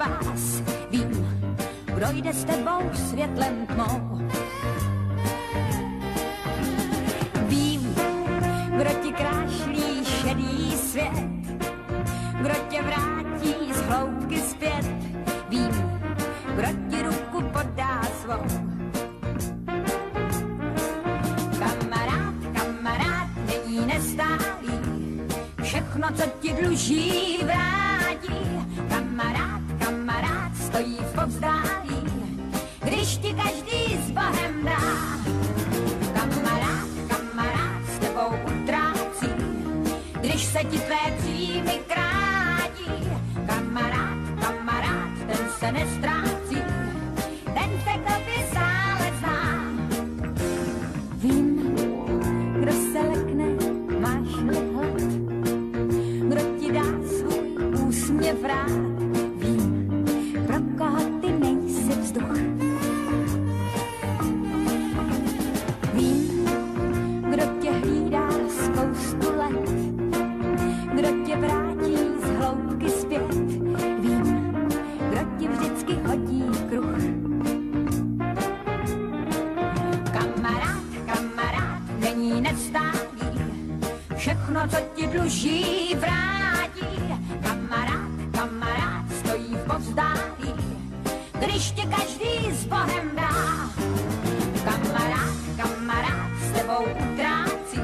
pás. Vím, kdo jde s tebou světlem tmou. Vím, kdo ti krášlí šedý svět, kdo tě vrátí z hloubky zpět. Vím, kdo ti ruku podá svou. Kamarád není nestálý, všechno, co ti dluží, vrátí. Kamarád stojí v povzdálí, když ti každý s Bohem dá. Kamarád s tebou utrácí, když se ti tvé příjmy krátí. Kamarád, ten se nestrácí, ten se k tobě stále zná. Vím, kdo se lekne, máš-li hlad, kdo ti dá svůj úsměv rád. Vím, pro koho ty nejsi vzduch. Vím, kdo tě hlídá spoustu let, kdo tě vrátí z hloubky zpět. Vím, kdo ti vždycky hodí kruh. Kamarád není nestálý, všechno, co ti dluží, vrátí. Kamarád stojí v povzdálí, když tě každý s Bohem dá. Kamarád s tebou utrácí,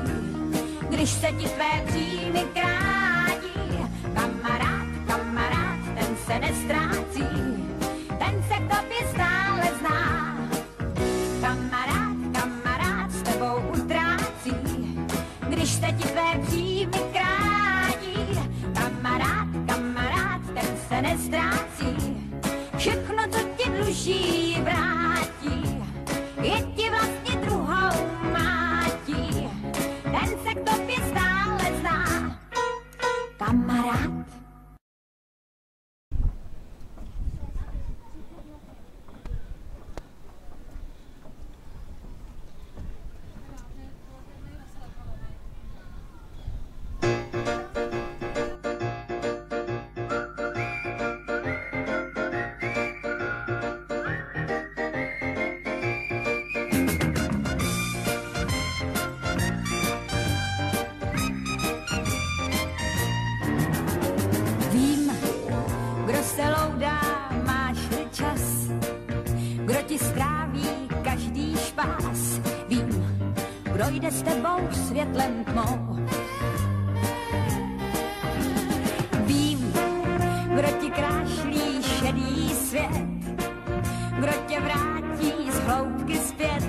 když se ti tvé příjmy krátí. Kamarád, ten se nestrácí, ten se k tobě stále zná. Kamarád s tebou utrácí, když se ti tvé příjmy krátí. Kamarád, ten se nestrácí, všechno, co ti dluží, vrátí. Je ti vlastně druhou mátí, ten se k tobě stále zná. Kamarád. Jde s tebou světlem tmou. Vím, kdo ti krášlí šedý svět, kdo tě vrátí z hloubky zpět.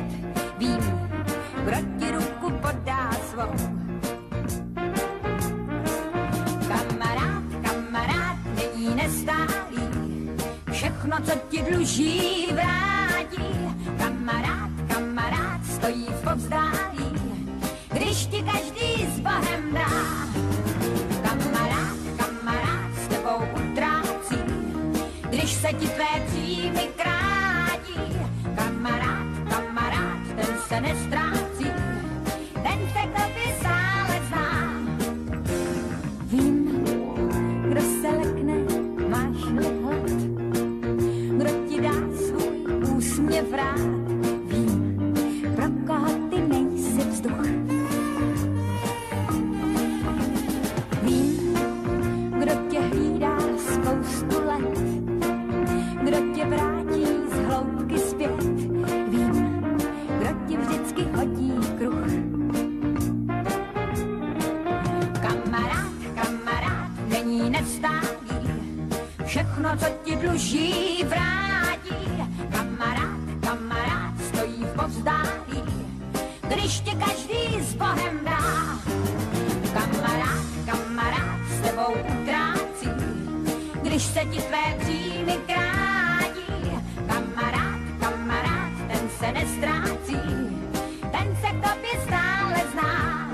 Vím, kdo ti ruku podá svou. Kamarád není nestálý, všechno, co ti dluží, vrátí. Kamarád stojí v povzdálí, když ti každý s Bohem dá. Kamarád s tebou utrácí, když se ti tvé příjmy krátí. Kamarád, ten se nestrácí, ten se k tobě stále zná. Vím, kdo se lekne, máš-li hlad, kdo ti dá svůj úsměv rád. Vím, pro koho ty nejsi vzduch. Vím, kdo tě hlídá spoustu let, kdo tě vrátí z hloubky zpět. Vím, kdo ti vždycky hodí kruh. Kamarád není nestálý, všechno, co ti dluží, vrátí. Kamarád stojí v povzdálí, když tě každý s Bohem dá. Kamarád s tebou utrácí, když se ti tvé příjmy krátí. Kamarád, ten se nestrácí, ten se k tobě stále zná.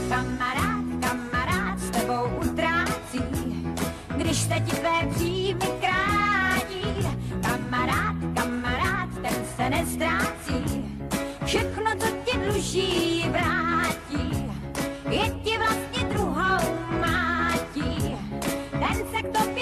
Kamarád s tebou utrácí, když se ti tvé příjmy krátí. Kamarád, ten se nestrácí, všechno, co ti dluží, vrátí. Je ti vlastně druhou mátí, ten se k tobě